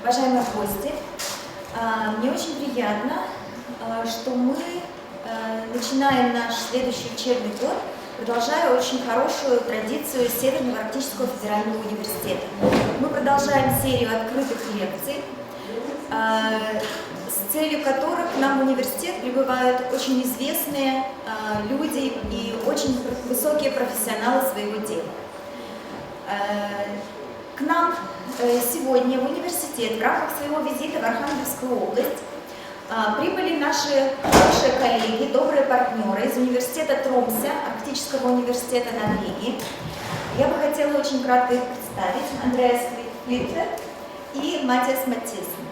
уважаемые гости, мне очень приятно, что мы начинаем наш следующий учебный год, продолжая очень хорошую традицию Северного Арктического федерального университета. Мы продолжаем серию открытых лекций, с целью которых к нам в университет прибывают очень известные люди и очень высокие профессионалы своего дела. К нам сегодня в университет в рамках своего визита в Архангельскую область прибыли наши хорошие коллеги, добрые партнеры из Университета Тромсё, Арктического университета Норвегии. Я бы хотела очень кратко их представить. Андреса Флифлета и Матиса Матисен.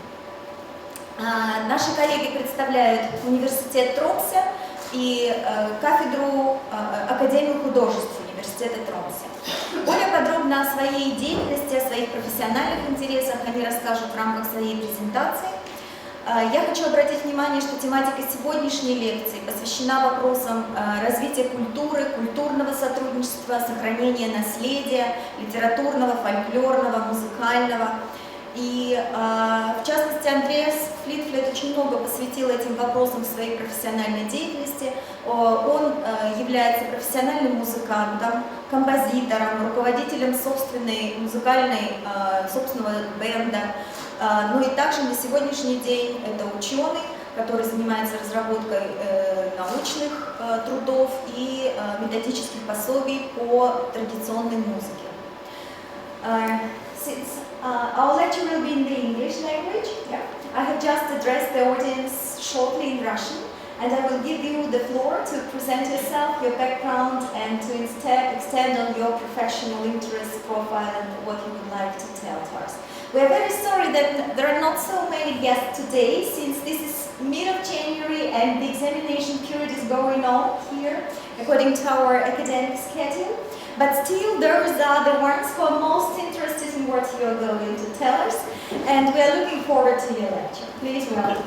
Наши коллеги представляют Университет Тромсё и кафедру Академии художеств Университета Тромсё. Более подробно о своей деятельности, о своих профессиональных интересах они расскажут в рамках своей презентации. Я хочу обратить внимание, что тематика сегодняшней лекции посвящена вопросам развития культуры, культурного сотрудничества, сохранения наследия, литературного, фольклорного, музыкального. И в частности, Андреас Флифлет очень много посвятил этим вопросам в своей профессиональной деятельности. Он является профессиональным музыкантом, композитором, руководителем собственного бенда. Ну и также на сегодняшний день это ученый, который занимается разработкой научных трудов и методических пособий по традиционной музыке. Our lecture will be in the English language. Yeah. I have just addressed the audience shortly in Russian, and I will give you the floor to present yourself, your background, and to extend on your professional interest profile and what you would like to tell to us. We are very sorry that there are not so many guests today, since this is mid of January and the examination period is going on here, according to our academic schedule. But still, those are the ones who are most interested in what you are going to tell us, and we are looking forward to your lecture. Please welcome.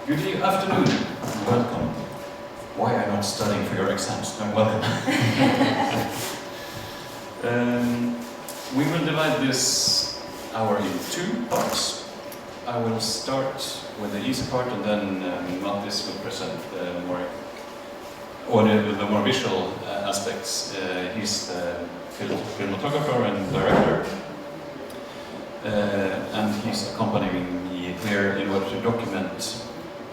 Good afternoon, and welcome. Why are you not studying for your exams? No, welcome. We will divide this hour in two parts. I will start with the easy part, and then Mattis will present the more visual aspects. He's the cinematographer and director, and he's accompanying me here in order to document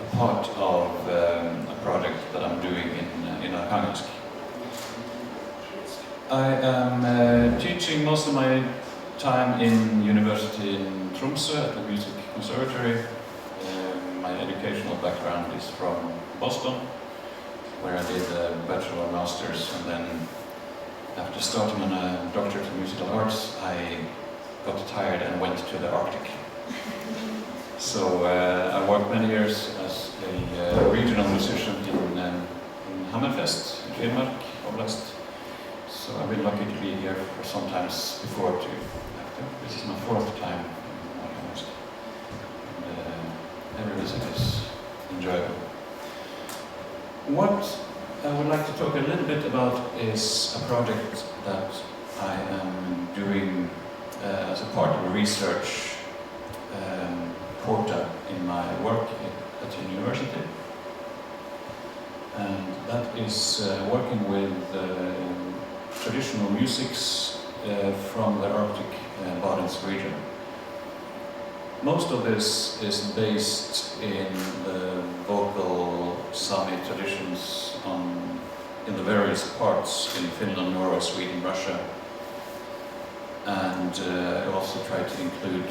a part of a project that I'm doing in Arkhangelsk. I am teaching most of my time in University in Tromsø at the Music Conservatory. My educational background is from Boston, where I did a bachelor and master's, and then after starting on a doctorate in musical arts, I got tired and went to the Arctic. So I worked many years as a regional musician in Hammerfest, in Finnmark, Oblast. So I've been lucky to be here for sometimes before too. This is my fourth time in Arkhangelsk, and every visit is enjoyable. What I would like to talk a little bit about is a project that I am doing as a part of a research quota in my work at the university, and that is working with traditional musics from the Arctic Barents region. Most of this is based in the vocal Sami traditions in the various parts in Finland, Norway, Sweden, Russia, and I also try to include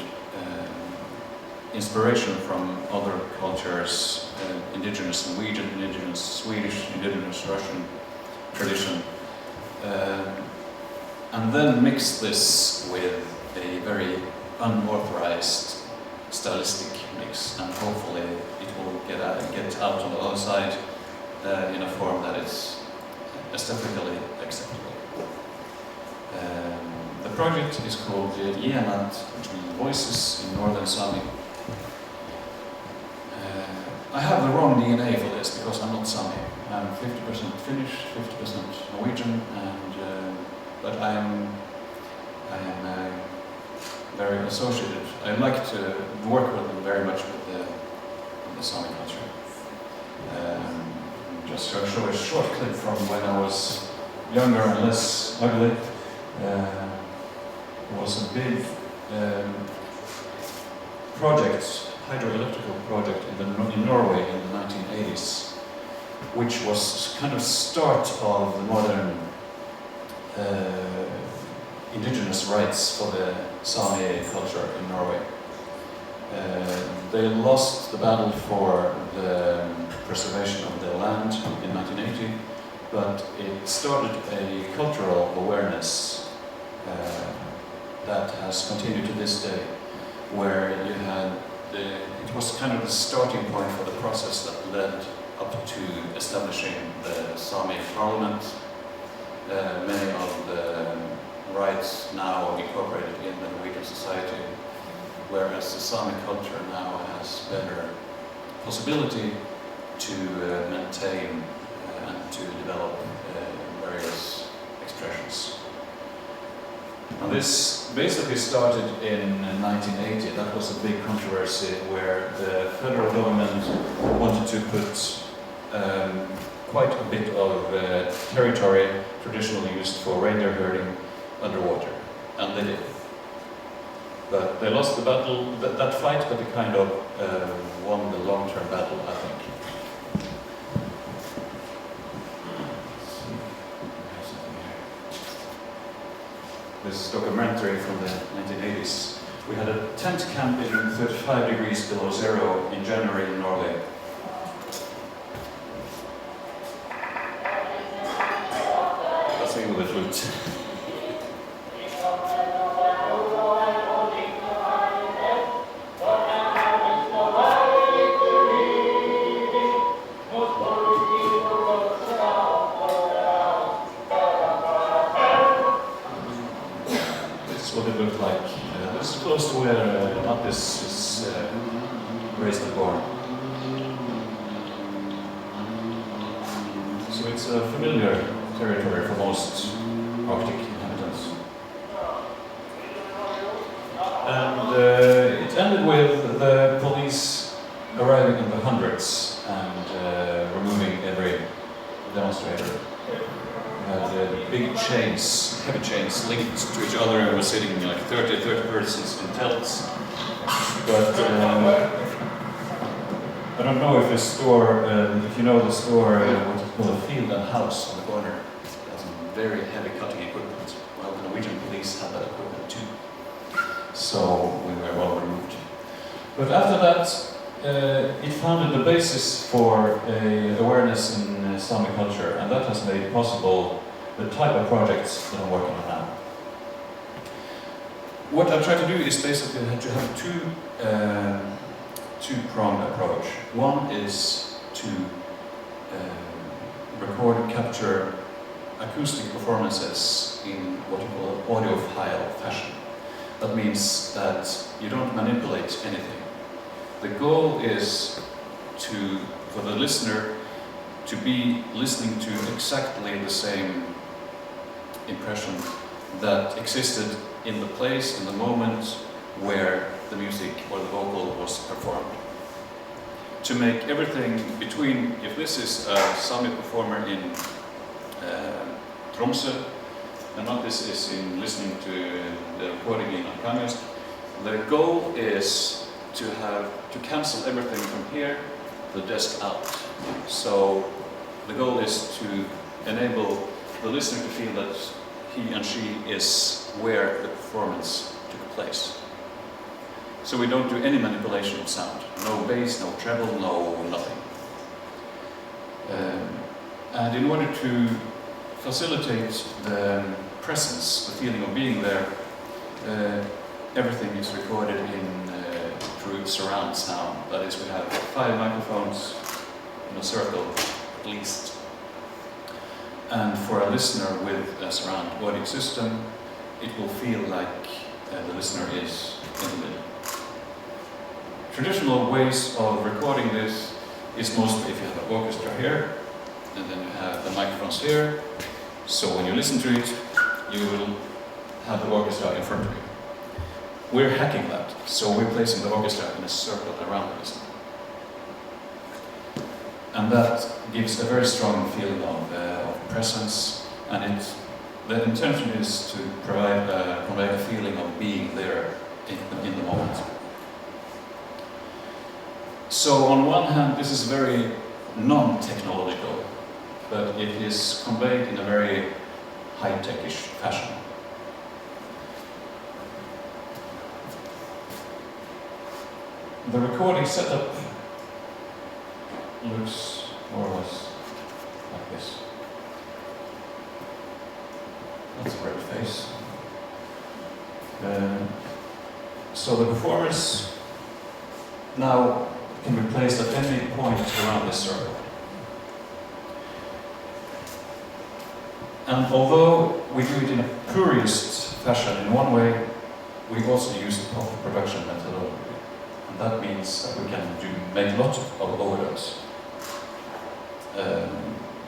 inspiration from other cultures, indigenous Norwegian, indigenous Swedish, indigenous Russian tradition, and then mix this with a very unauthorized stylistic mix, and hopefully it will get out on the other side in a form that is aesthetically acceptable. The project is called Ienat, which means voices in Northern Sami. I have the wrong DNA for this because I'm not Sami. I'm 50% Finnish, 50% Norwegian, and but I am very associated. I like to work with them very much with the Sami culture. Just to show a short clip from when I was younger and less ugly. There was a big hydroelectrical project in Norway in the 1980s, which was kind of start of the modern indigenous rights for the Sami culture in Norway. They lost the battle for the preservation of their land in 1980, but it started a cultural awareness that has continued to this day, where you had it was kind of the starting point for the process that led up to establishing the Sami parliament. Many of the rights now incorporated in the Norwegian society, whereas the Sami culture now has better possibility to maintain and to develop various expressions. Now this basically started in 1980. That was a big controversy where the federal government wanted to put quite a bit of territory traditionally used for reindeer herding underwater, and they did. But they lost the battle, that fight, but they kind of won the long-term battle, I think. This is a documentary from the 1980s. We had a tent camp in 35 degrees below zero in January in Norway. Let's sing with the flute. Close to where Mattias is raised and born. So it's a familiar territory for most Arctic inhabitants. And it ended with the police arriving in the hundreds and removing every demonstrator. Big chains, heavy chains linked to each other, and were sitting like 30 persons in telts. But I don't know if the store, if you know the store, what it's called, a field and house on the corner. It has some very heavy cutting equipment. Well, the Norwegian police had that equipment too. So we were well removed. But after that, it founded the basis for awareness in Sami culture, and that has made possible the type of projects that I'm working on now. What I try to do is basically to have two-pronged approach. One is to record and capture acoustic performances in what you call audiophile fashion. That means that you don't manipulate anything. The goal is for the listener to be listening to exactly the same impression that existed in the place, in the moment where the music or the vocal was performed. To make everything between, if this is a Sami performer in Tromsø, and not this is in listening to the recording in Arkhangelsk, the goal is to cancel everything from here, the desk out. So the goal is to enable the listener to feel that he and she is where the performance took place. So we don't do any manipulation of sound. No bass, no treble, no nothing. And in order to facilitate the presence, the feeling of being there, everything is recorded through surround sound. That is, we have 5 microphones in a circle, at least. And for a listener with a surround audio system, it will feel like the listener is in the middle. Traditional ways of recording this is mostly if you have an orchestra here, and then you have the microphones here. So when you listen to it, you will have the orchestra in front of you. We're hacking that, so we're placing the orchestra in a circle around the listener. And that gives a very strong feeling of presence, and the intention is to convey a feeling of being there in the moment. So on one hand, this is very non-technological, but it is conveyed in a very high-techish fashion. The recording setup looks more or less like this. That's a red face. So the performers now can be placed at any point around this circle. And although we do it in a purist fashion in one way, we also use the post-production methodology. And that means that we can make lots of overdubs.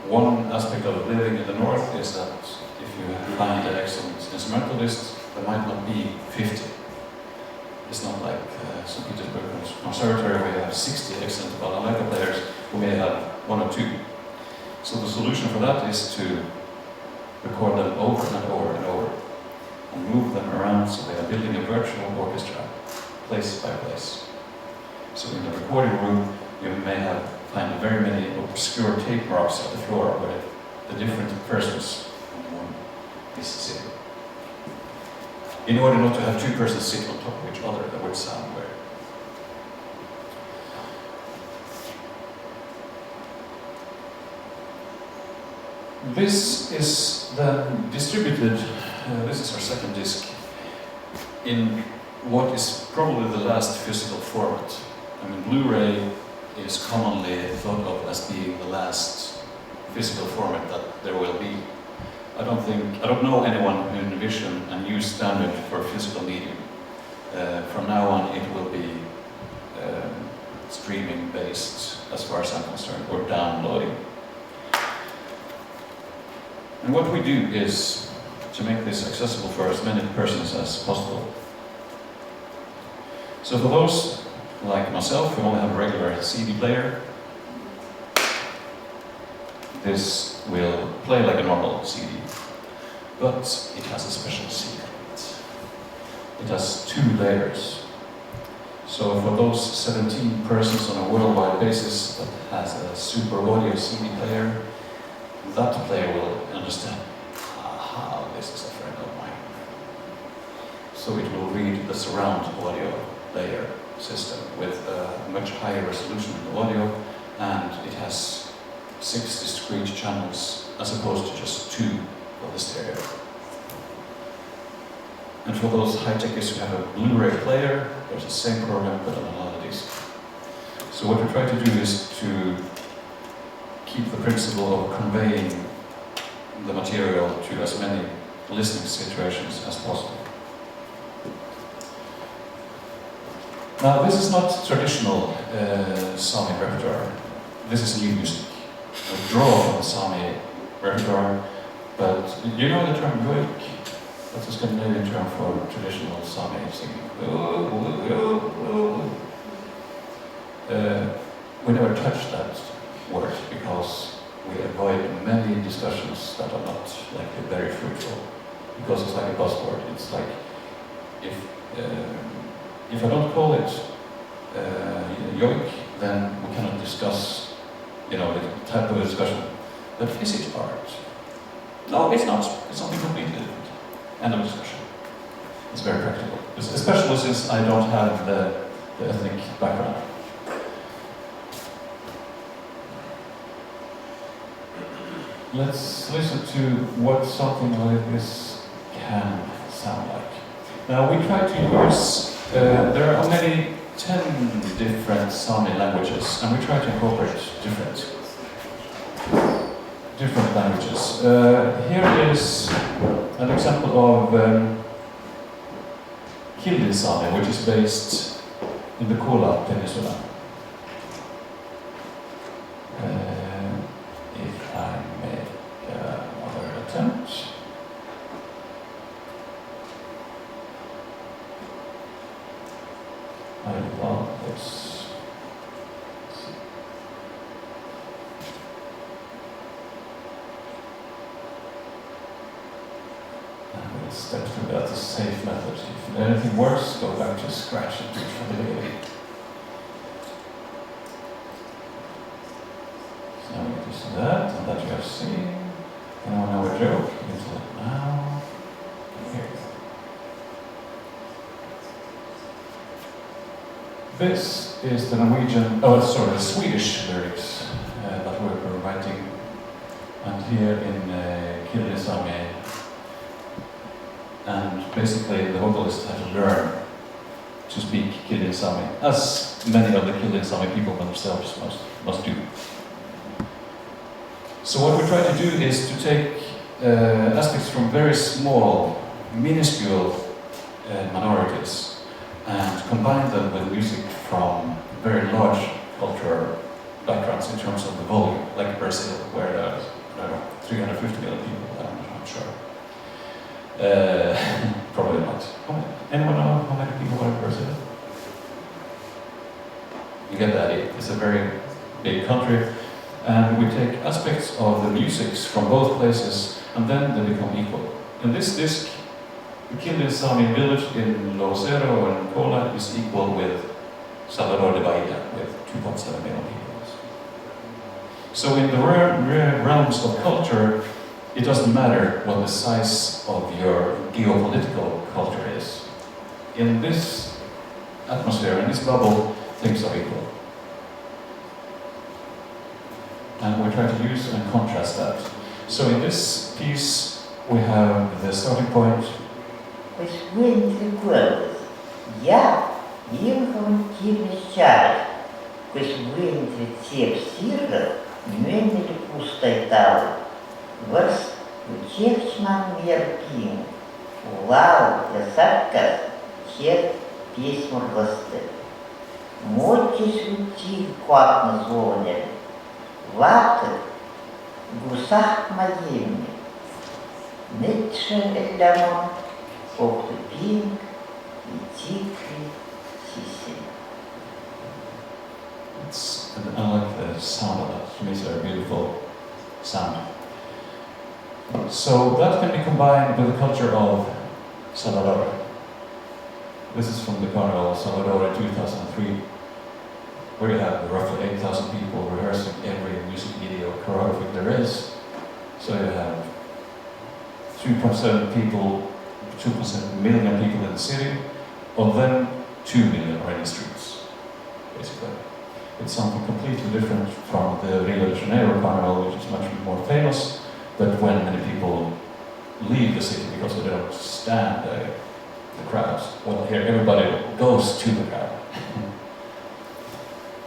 One aspect of living in the north is that if you find an excellent instrumentalist, there might not be 50. It's not like St. Petersburg Conservatory where you have 60 excellent balalaika players who may have 1 or 2. So the solution for that is to record them over and over and over and move them around so they are building a virtual orchestra place by place. So in the recording room you may find very many obscure tape marks at the floor where the different persons on one is sitting. In order not to have 2 persons sit on top of each other, that would sound weird. This is then distributed, this is our second disc, in what is probably the last physical format. I mean, Blu-ray is commonly thought of as being the last physical format that there will be. I don't know anyone who envision a new standard for physical medium. From now on it will be streaming based as far as I'm concerned, or downloading. And what we do is to make this accessible for as many persons as possible. So for those like myself who only have a regular CD player, this will play like a normal CD, but it has a special secret. It has 2 layers. So for those 17 persons on a worldwide basis that has a super audio CD player, that player will understand, aha, this is a friend of mine. So it will read the surround audio layer system with a much higher resolution in the audio, and it has 6 discrete channels as opposed to just 2 for the stereo. And for those high-techies who have a Blu-ray player, there's the same program but on another disc. So what we try to do is to keep the principle of conveying the material to as many listening situations as possible. Now, this is not traditional Sami repertoire. This is new music. We draw from the Sami repertoire, but you know the term rybak? That's a Scandinavian term for traditional Sami singing. We never touch that word because we avoid many discussions that are not likely very fruitful, because it's like a buzzword. It's like if I don't call it yoik, then we cannot discuss, the type of discussion. But is it art? No, it's not. It's something completely different. End of discussion. It's very practical, especially since I don't have the ethnic background. Let's listen to what something like this can sound like. Now we try to use, there are many 10 different Sami languages, and we try to incorporate different languages. Here is an example of Kildi Sami, which is based in the Kola Peninsula. step through that, a safe method. If anything worse, go back to scratch and do it from the beginning. So now we get to that, and that you have seen. Anyone know a joke? You can tell it now. Here you go. This is the the Swedish lyrics that we were writing. And here in Killisami, and basically the vocalist had to learn to speak Killisami, as many of the Killisami people themselves must do. So what we try to do is to take aspects from very small, minuscule minorities and combine them with music from very large cultural backgrounds in terms of the volume, like Brazil, where there's 350 million people, I'm not sure. Probably not. Anyone know how many people are in Brazil? You get the idea. It's a very big country, and we take aspects of the musics from both places, and then they become equal. In this disc, the Killisami village in Locero and Cola is equal with Salvador de Bahia, with 2.7 million people. So in the realms of culture, it doesn't matter what the size of your geopolitical culture is. In this atmosphere, in this bubble, things are equal. And we try to use and contrast that. So in this piece, we have the starting point. Nuenele pustai tau, vărs uciecșman mierpin, ulau de sarcas, cert письмur văstă. Motiș ucil coat nazonele, vată, gusah maiemne, netșe elamon, foctu ping, iticri, sisi. And I like the sound of that. To me, it's a very beautiful sound. So that can be combined with the culture of Salvador. This is from the Carnival of Salvador in 2003, where you have roughly 8,000 people rehearsing every music video choreography there is. So you have 2.7 million people in the city, of them 2 million are in the streets, basically. It's something completely different from the Rio de Janeiro Carnival, which is much more famous, but when many people leave the city because they don't stand the crowds, well, here everybody goes to the crowd.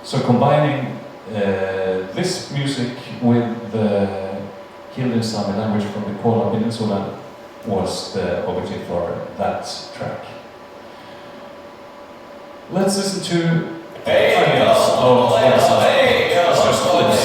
So combining this music with the Killisami language from the Kola Peninsula was the objective for that track. Let's listen to fragments of just clips.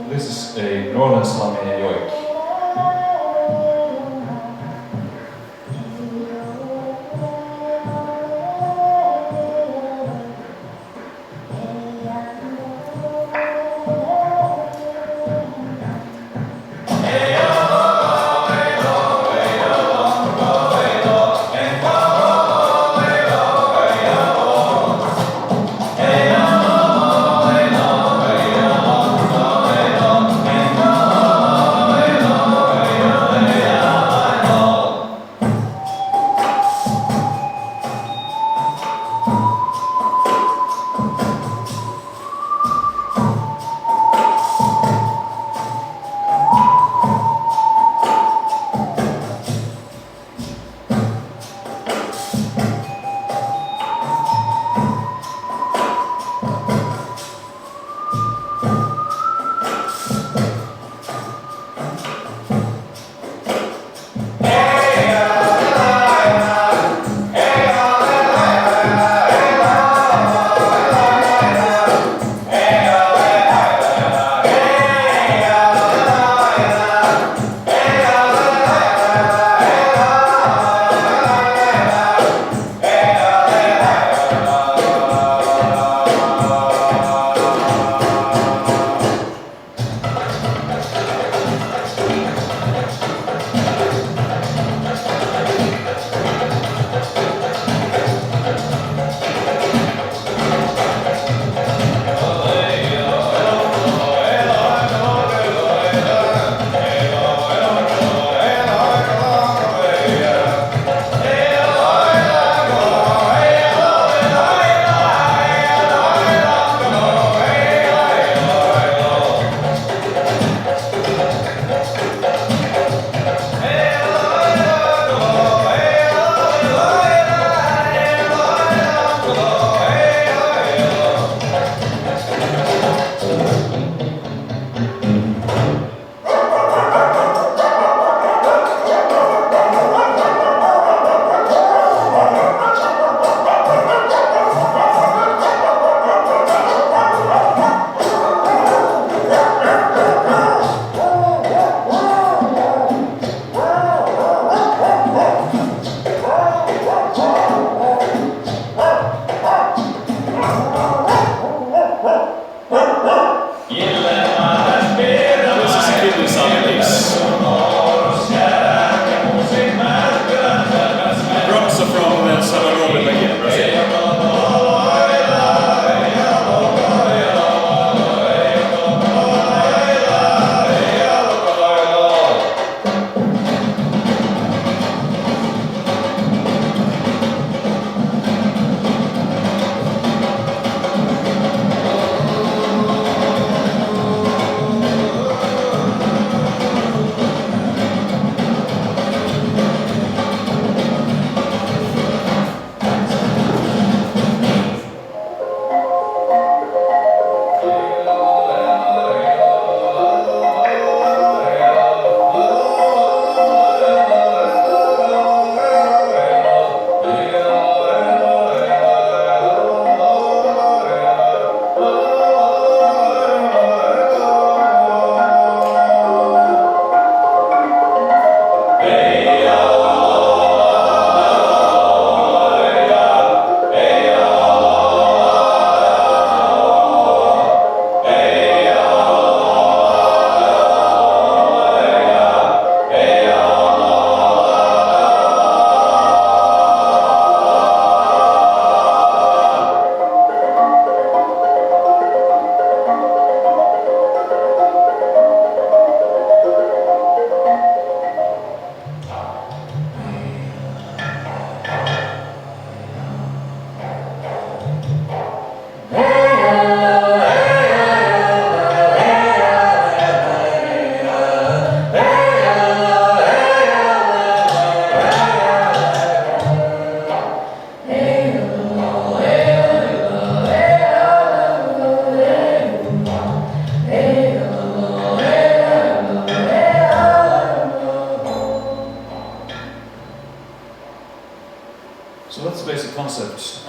This is a Northern Sami yoik.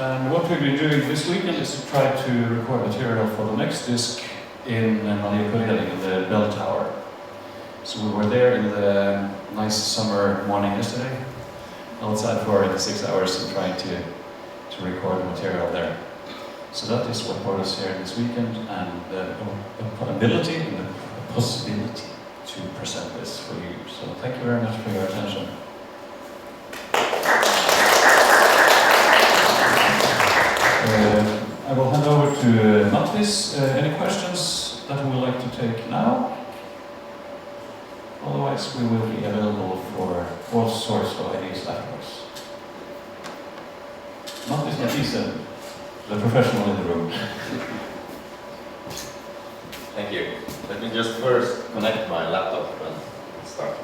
And what we've been doing this weekend is to try to record material for the next disc in the bell tower. So we were there in the nice summer morning yesterday, outside for 6 hours and trying to record material there. So that is what brought us here this weekend, and the ability and the possibility to present this for you. So thank you very much for your attention. I will hand over to Mattis. Any questions that we would like to take now? Otherwise, we will be available for all sorts of ideas afterwards. Matisa Matisen, the professional in the room. Thank you. Let me just first connect my laptop and start.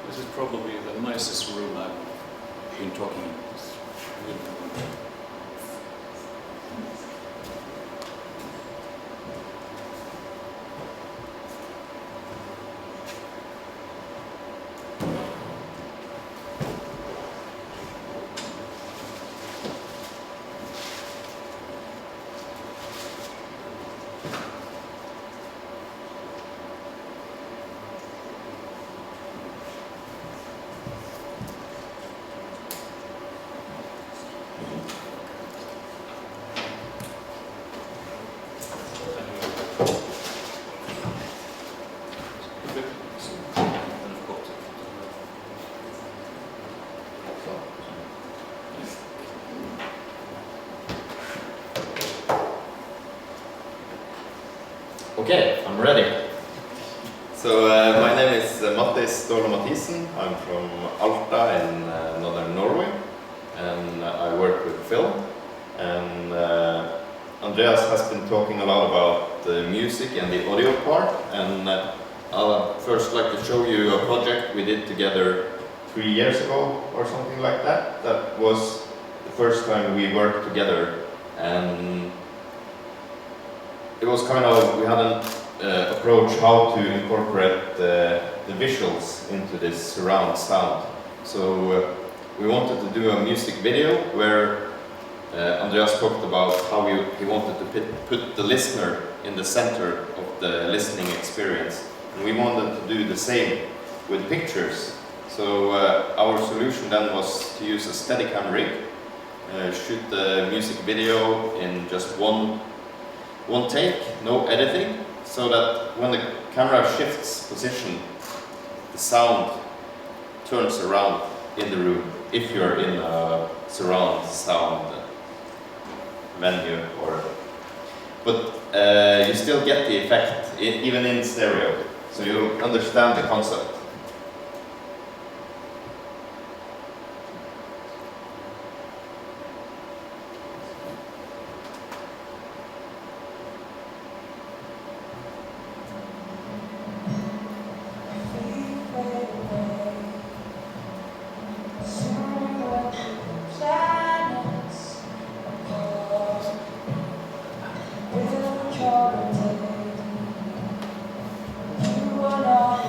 This is probably the nicest room I've been talking in. Okay, I'm ready. So my name is Matisa Stolе Matisen. I'm from Alta in northern Norway, and I work with film. And Andreas has been talking a lot about the music and the audio part, and I'll first like to show you a project we did together 3 years ago or something like that. That was the first time we worked together, and it was kind of, we had an approach how to incorporate the visuals into this surround sound. So we wanted to do a music video where Andreas talked about how he wanted to put the listener in the center of the listening experience. And we wanted to do the same with pictures. So our solution then was to use a Steadicam rig, shoot the music video in just one take, no editing, so that when the camera shifts position, the sound turns around in the room, if you're in a surround sound venue, but you still get the effect, even in stereo, so you understand the concept. You are not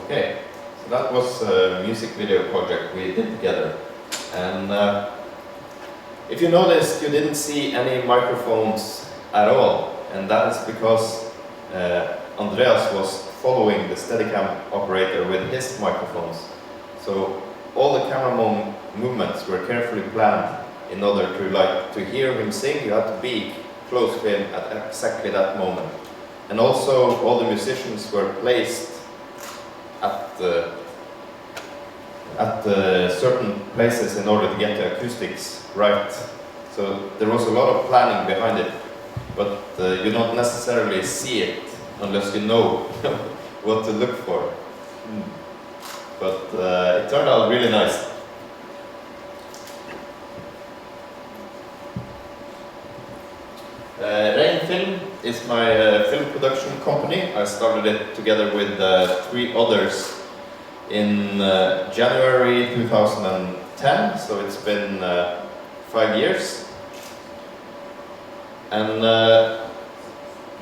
Okay, so that was a music video project we did together, and if you noticed, you didn't see any microphones at all, and that is because Andreas was following the Steadicam operator with his microphones. So all the camera movements were carefully planned in order to hear him sing. You had to be close to him at exactly that moment. And also all the musicians were placed at certain places in order to get the acoustics right. So there was a lot of planning behind it, but you don't necessarily see it unless you know what to look for. But it turned out really nice. Rain Film is my film production company. I started it together with 3 others in January 2010, so it's been 5 years. And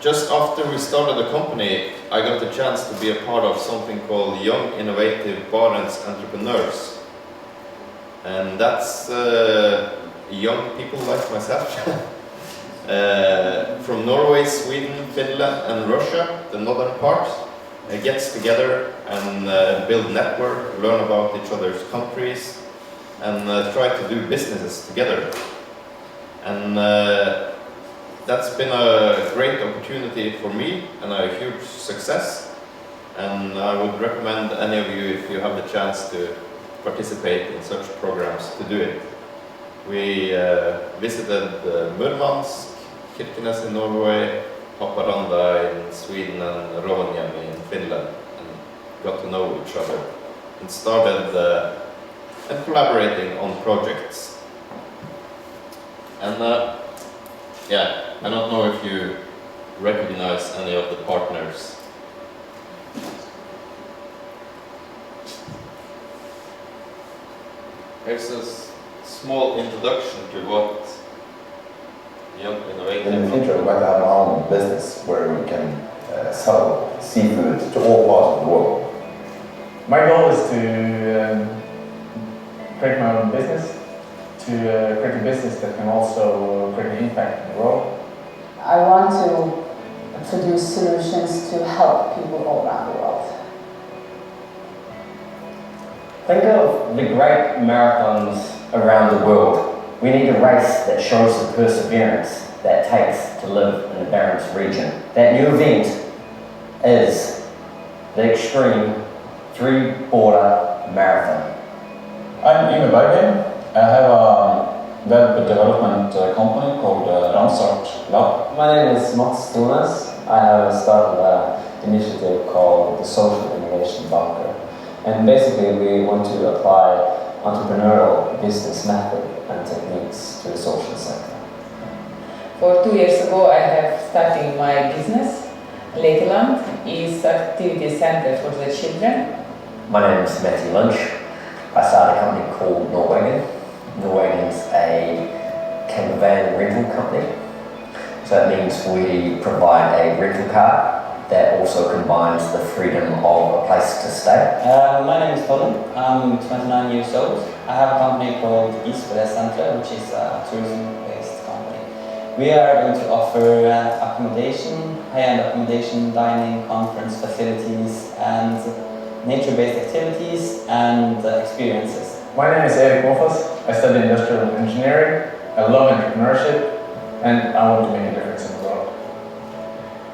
just after we started the company, I got the chance to be a part of something called Young Innovative Barents Entrepreneurs. And that's young people like myself from Norway, Sweden, Finland and Russia, the northern part, gets together and build network, learn about each other's countries and try to do businesses together. And that's been a great opportunity for me and a huge success, and I would recommend any of you, if you have the chance to participate in such programs, to do it. We visited Murmansk, Kirkenes in Norway, Haparanda in Sweden and Rovaniemi in Finland, and got to know each other and started and collaborating on projects. And yeah, I don't know if you recognize any of the partners. Here's a small introduction to what Young Innovative. In the future, we'd like to have our own business where we can sell seafood to all parts of the world. My goal is to create my own business, to create a business that can also create an impact in the world. I want to produce solutions to help people all around the world. Think of the great marathons around the world. We need a race that shows the perseverance that it takes to live in the Barents region. That new event is the Extreme 3-Border Marathon. I'm Inge Bergen. I have a web development company called Tромсё. My name is Mattias Stole. I have started an initiative called the Social Innovation Bunker. And basically we want to apply entrepreneurial business method and techniques to the social sector. For 2 years ago I have started my business. Lakeland is activity center for the children. My name is Matthew Lynch. I started a company called Norwegien. Norwegien is a camper van rental company. So that means we provide a rental car that also combines the freedom of a place to stay. My name is Colin. I'm 29 years old. I have a company called Center, which is a tourism-based company. We are going to offer accommodation, high-end accommodation, dining, conference facilities, and nature-based activities and experiences. My name is Erik Wolfas. I study industrial engineering. I love entrepreneurship, and I want to make a difference in the world.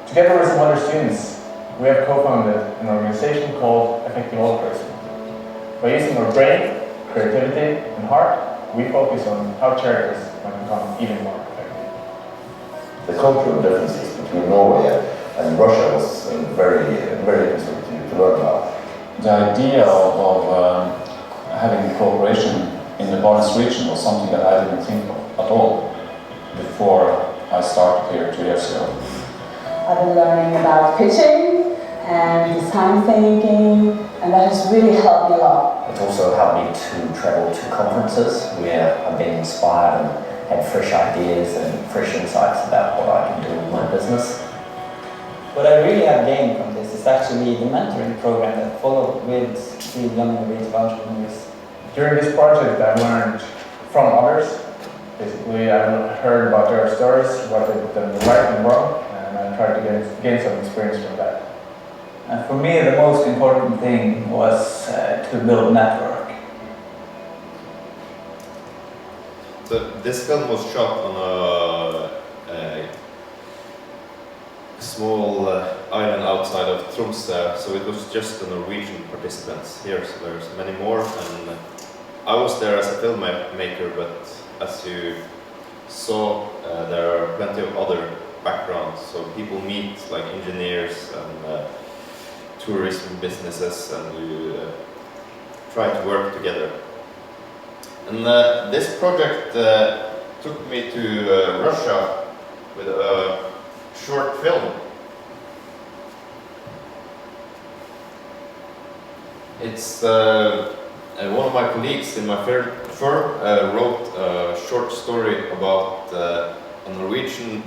Together with some other students, we have co-founded an organization called Effective Altruism. By using our brain, creativity, and heart, we focus on how charities might become even more effective. The cultural differences between Norway and Russia was very interesting to learn about. The idea of having cooperation in the Barents region was something that I didn't think of at all before I started here 2 years ago. I've been learning about pitching and design thinking, and that has really helped me a lot. It's also helped me to travel to conferences where I've been inspired and had fresh ideas and fresh insights about what I can do with my business. What I really have gained from this is actually the mentoring program that followed with the young innovative entrepreneurs. During this project, I learned from others. Basically, I heard about their stories, what they've done right and wrong, and I tried to gain some experience from that. And for me, the most important thing was to build network. So this film was shot on a small island outside of Tromsø, so it was just the Norwegian participants here, so there's many more, and I was there as a filmmaker, but as you saw, there are plenty of other backgrounds, so people meet like engineers and tourism businesses, and you try to work together. And this project took me to Russia with a short film. It's one of my colleagues in my firm wrote a short story about a Norwegian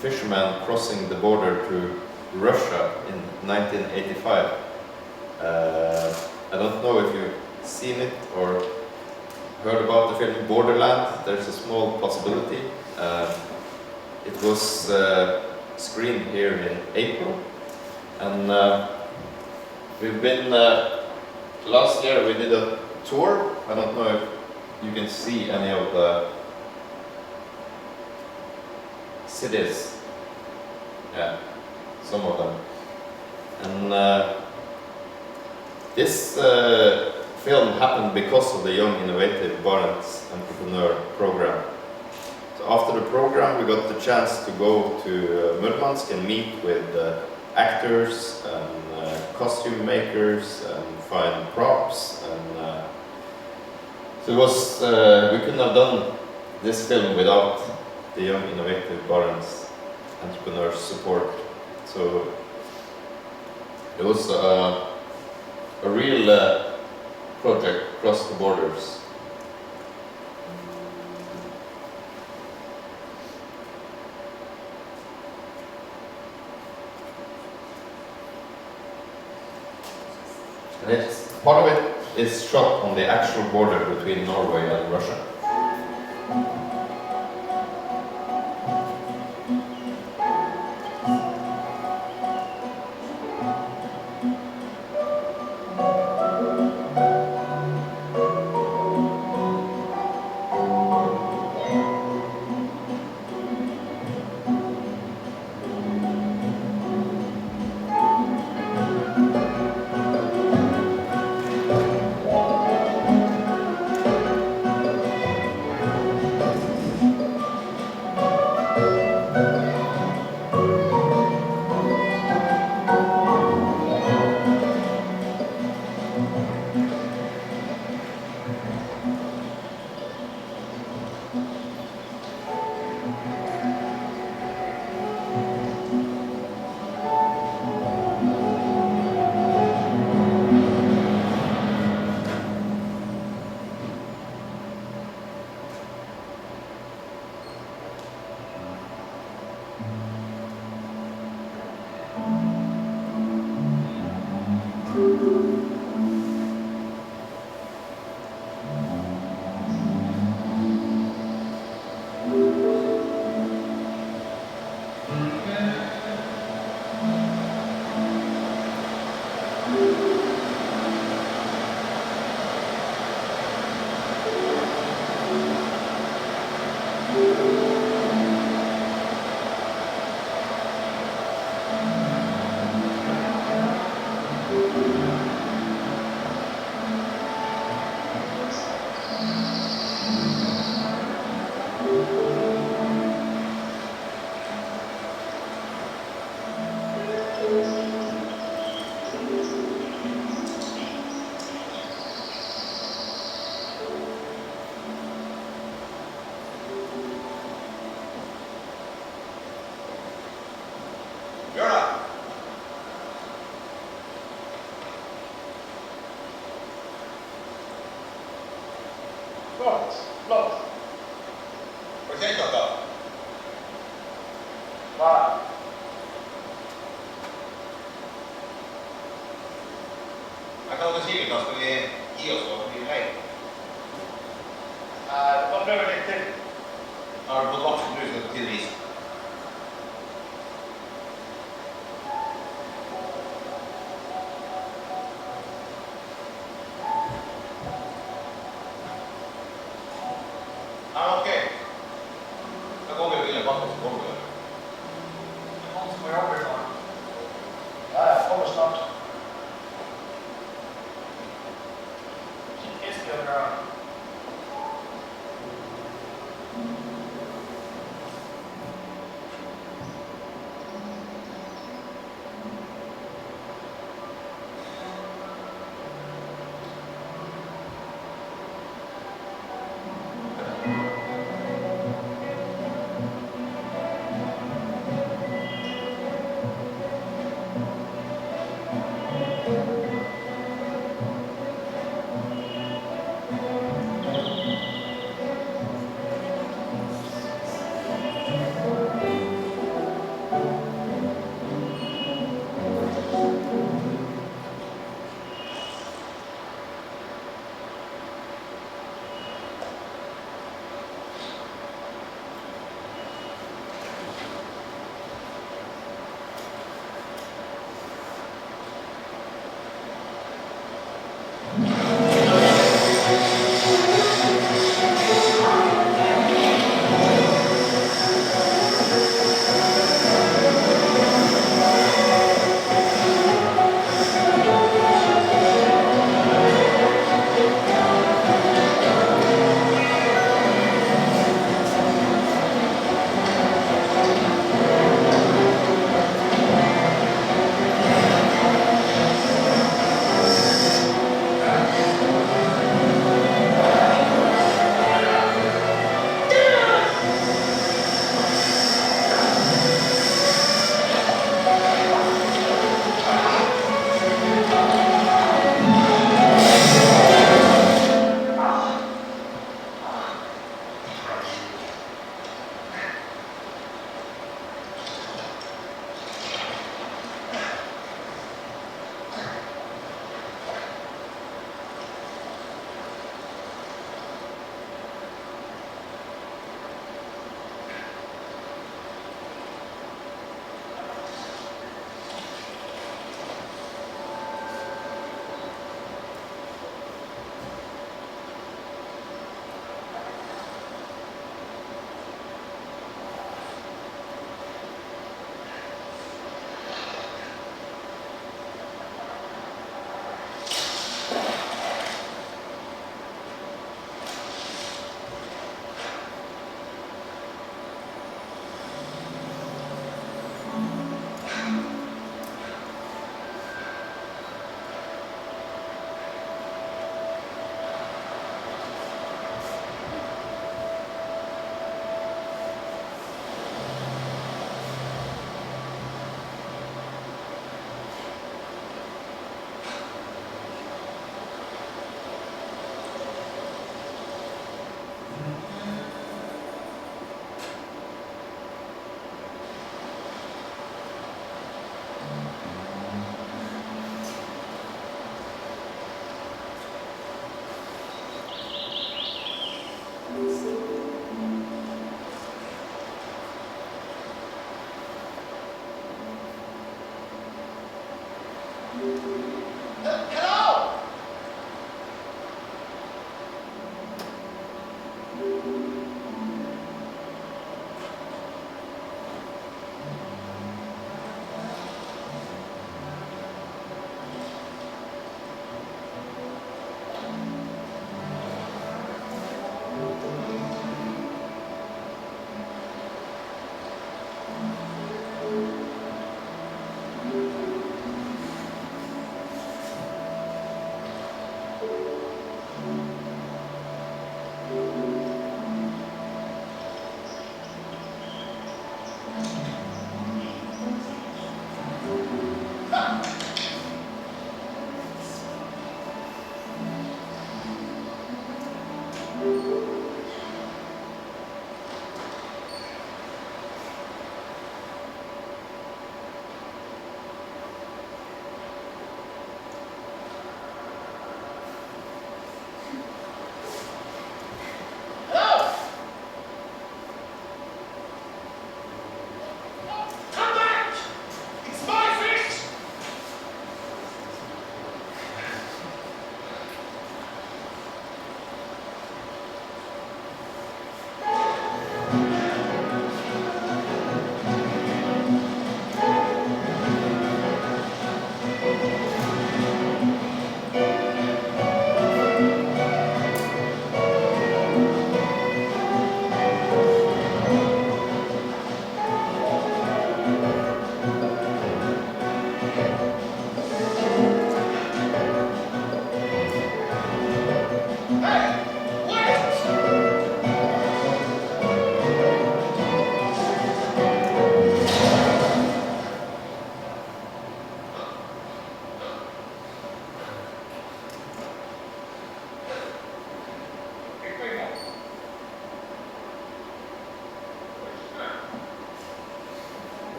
fisherman crossing the border to Russia in 1985. I don't know if you've seen it or heard about the film Borderland. There's a small possibility. It was screened here in April, and we've been last year we did a tour. I don't know if you can see any of the cities. Yeah, some of them. And this film happened because of the Young Innovative Barents Entrepreneur Program. So after the program, we got the chance to go to Murmansk and meet with actors and costume makers and find props and So it was, we couldn't have done this film without the young, innovative Barents entrepreneurs' support. So it was a real project across the borders. And it's, part of it is shot on the actual border between Norway and Russia.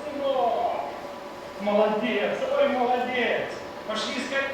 Сынок! Молодец, ой, молодец! Пошли искать.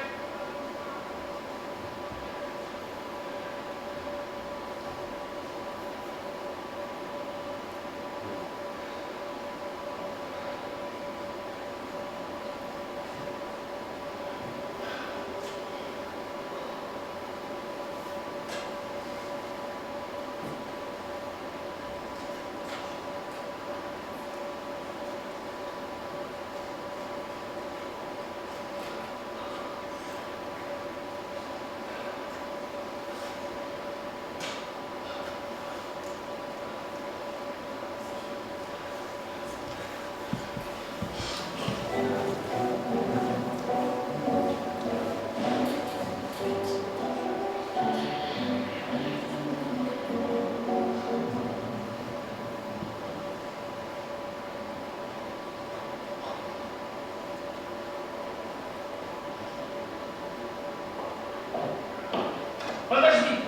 Подожди!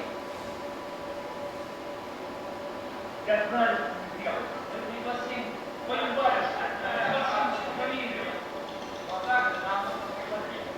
Я знаю, что ты делаешь. Ты пригласи твою барышню, пригласи фамилию. Вот так нам пригласить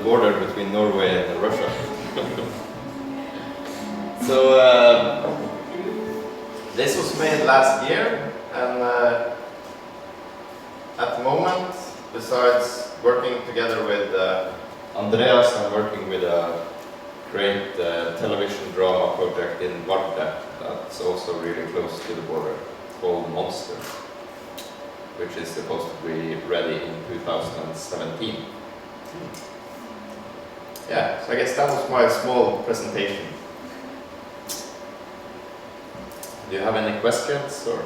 border between Norway and Russia. So this was made last year, and at the moment, besides working together with Andreas, I'm working with a great television drama project in Vardø that's also really close to the border, called Monster, which is supposed to be ready in 2017. Yeah, so I guess that was my small presentation. Do you have any questions or?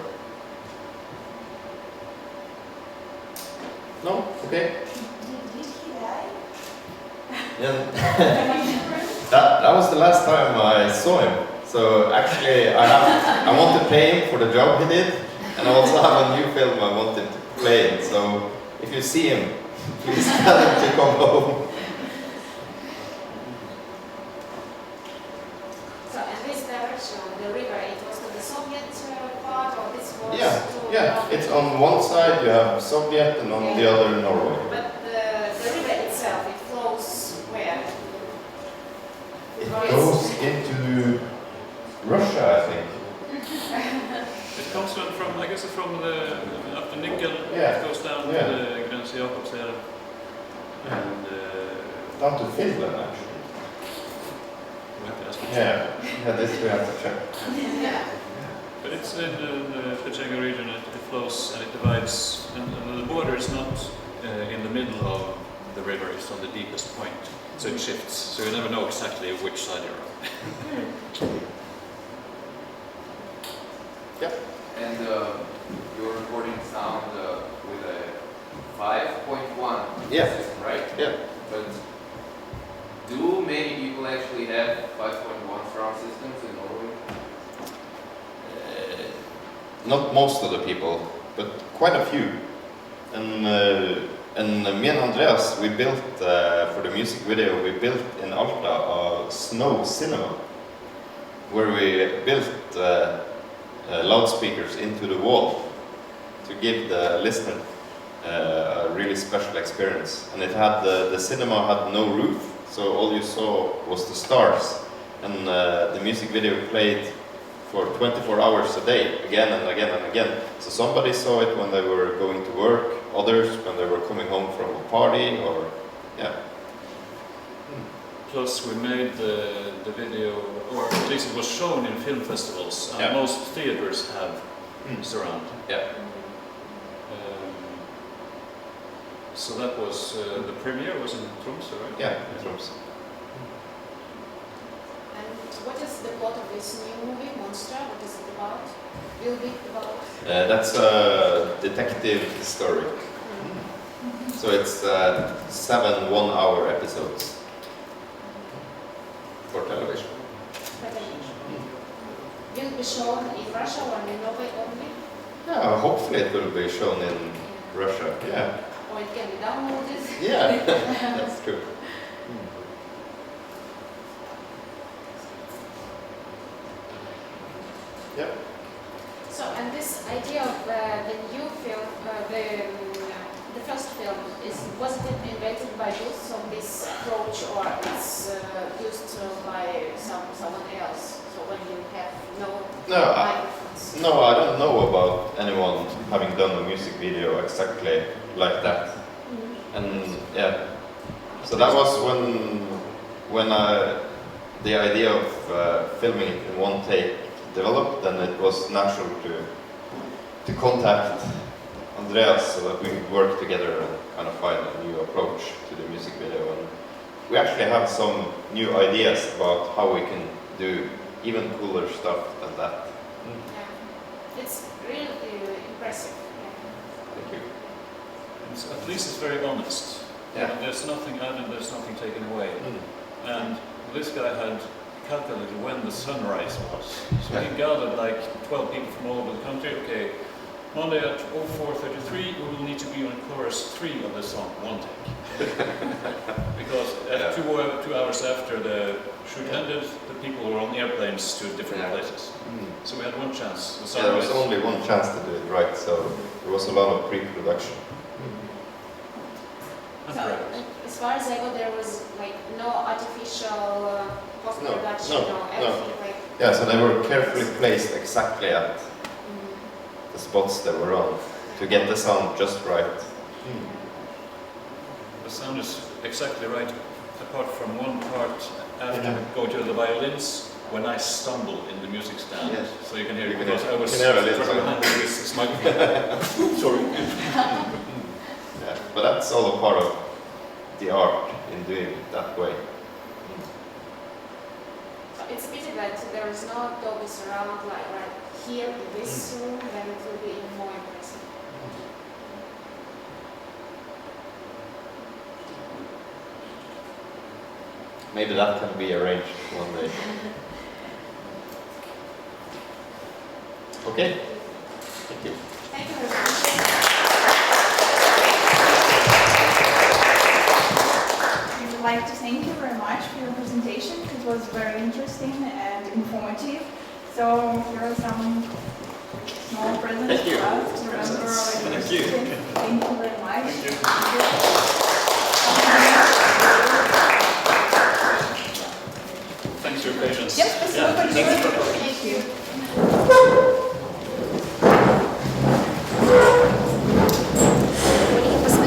No? Okay. Did he die? Yeah. That was the last time I saw him. So actually, I want to pay him for the job he did, and I also have a new film I want him to play in. So if you see him, please tell him to come home. So in this direction, the river, it was to the Soviet part, or this was to Yeah. It's on one side you have Soviet, and on the other Norway. But the river itself, it flows where? It goes into Russia, I think. It comes from, I guess, from the up the Nickel. Yeah. It goes down to the Grense Jakobsdal and down to Finland, actually. We have to ask him. Yeah, this we have to check. But it's in the Pechega region. It flows and it divides, and the border is not in the middle of the river. It's on the deepest point, so it shifts. So you never know exactly which side you're on. Yeah. And you're recording sound with a 5.1 system, right? Yeah. But do many people actually have 5.1 surround systems in Norway? Not most of the people, but quite a few. And me and Andreas, we built, for the music video, we built in Alta a snow cinema, where we built loudspeakers into the wall to give the listener a really special experience. And it had the cinema had no roof, so all you saw was the stars. And the music video played for 24 hours a day, again and again and again. So somebody saw it when they were going to work, others when they were coming home from a party, or yeah. Plus, we made the video, or at least it was shown in film festivals, and most theaters have surround. Yeah. So that was the premiere was in Tromsø, right? Yeah, in Tromsø. And what is the plot of this new movie, Monster? What is it about? Will be about? That's a detective story. So it's 7 one-hour episodes for television. Will it be shown in Russia or in Norway only? Yeah, hopefully it will be shown in Russia. Yeah. Or it can be downloaded? Yeah, that's true. Yeah. So, and this idea of the new film, the first film, was it invented by you, so this approach, or it's used by someone else? So when you have No, I don't know about anyone having done a music video exactly like that. And yeah, so that was when the idea of filming it in one take developed, then it was natural to contact Andreas so that we could work together and kind of find a new approach to the music video. And we actually have some new ideas about how we can do even cooler stuff than that. Yeah. It's really impressive. Thank you. At least it's very honest. Yeah. There's nothing added, there's nothing taken away. And this guy had calculated when the sunrise was. So he gathered like 12 people from all over the country. Okay, Monday at 04:33 we will need to be on chorus 3 of the song, one take. Because at 2 hours after the shoot ended, the people were on airplanes to different places. So we had one chance. The there was only one chance to do it right, so there was a lot of pre-production. So far as I know, there was like no artificial post-production or anything like. Yeah, so they were carefully placed exactly at the spots they were on to get the sound just right. The sound is exactly right, apart from one part after we go to the violins, when I stumble in the music stand. Yes. So you can hear it You can because hear- I was you can hear a little behind this microphone. Sorry. Yeah, but that's all a part of the art in doing it that way. It's a pity that there is no Dolby surround like right here in this room, then it will be even more impressive. Maybe that can be arranged one day. Okay. Thank you. Thank you very much. We would like to thank you very much for your presentation. It was very interesting and informative. So here are some small presents Thank you. for us to remember our Thank you. university. Thank you very much. Thanks for your patience. Yes, Yeah, thank thanks for you. Thank you.